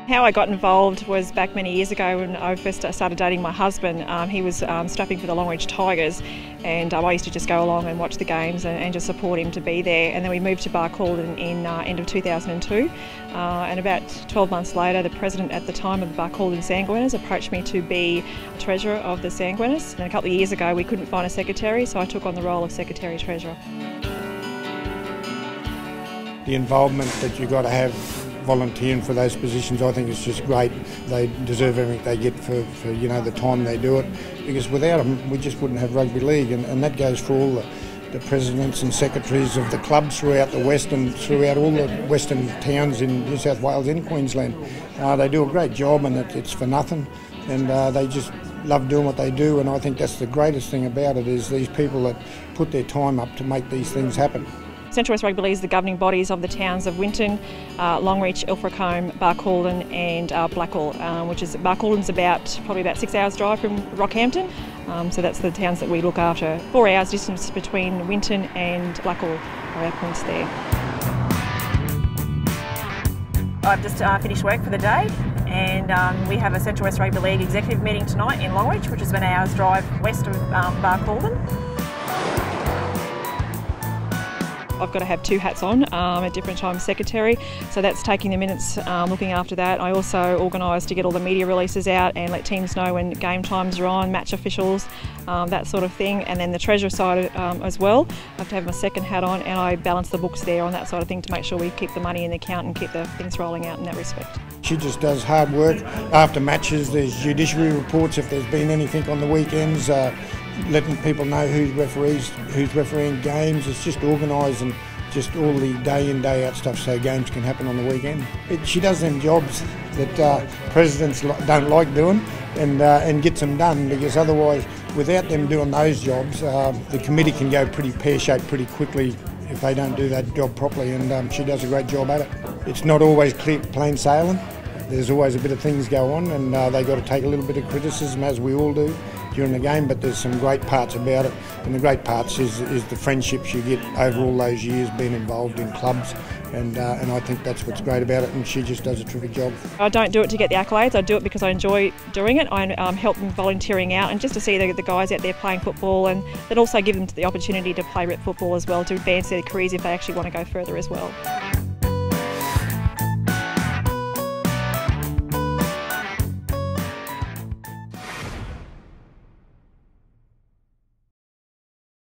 How I got involved was back many years ago when I first started dating my husband. He was strapping for the Longreach Tigers, and I used to just go along and watch the games and just support him to be there. And then we moved to Barcaldine in end of 2002, and about 12 months later the president at the time of the Barcaldine Sandwinners approached me to be treasurer of the Sandwinners. And a couple of years ago we couldn't find a secretary, so I took on the role of secretary-treasurer. The involvement that you've got to have volunteering for those positions, I think is just great. They deserve everything they get for the time they do it, because without them we just wouldn't have rugby league, and that goes for all the presidents and secretaries of the clubs throughout the west and throughout all the western towns in New South Wales and Queensland. They do a great job, and it's for nothing, and they just love doing what they do, and I think that's the greatest thing about it, is these people that put their time up to make these things happen. Central West Rugby League is the governing bodies of the towns of Winton, Longreach, Ilfracombe, Barcaldine and Blackall, which is Barcaldine's probably about 6 hours drive from Rockhampton, so that's the towns that we look after. 4 hours distance between Winton and Blackall are our points there. I've just finished work for the day, and we have a Central West Rugby League executive meeting tonight in Longreach, which is about an hour's drive west of Barcaldine. I've got to have two hats on at different times, secretary, so that's taking the minutes, looking after that. I also organise to get all the media releases out and let teams know when game times are on, match officials, that sort of thing. And then the treasurer side as well, I have to have my second hat on, and I balance the books there on that side of thing to make sure we keep the money in the account and keep the things rolling out in that respect. She just does hard work. After matches there's judiciary reports if there's been anything on the weekends, letting people know who's refereeing games. It's just organising just all the day in day out stuff so games can happen on the weekend. She does them jobs that presidents don't like doing, and gets them done, because otherwise without them doing those jobs the committee can go pretty pear-shaped pretty quickly if they don't do that job properly, and she does a great job at it. It's not always plain sailing. There's always a bit of things go on, and they've got to take a little bit of criticism, as we all do during the game, but there's some great parts about it, and the great parts is the friendships you get over all those years being involved in clubs, and I think that's what's great about it, and she just does a terrific job. I don't do it to get the accolades, I do it because I enjoy doing it. I help them volunteering out, and just to see the guys out there playing football, and then also give them the opportunity to play rep football as well, to advance their careers if they actually want to go further as well.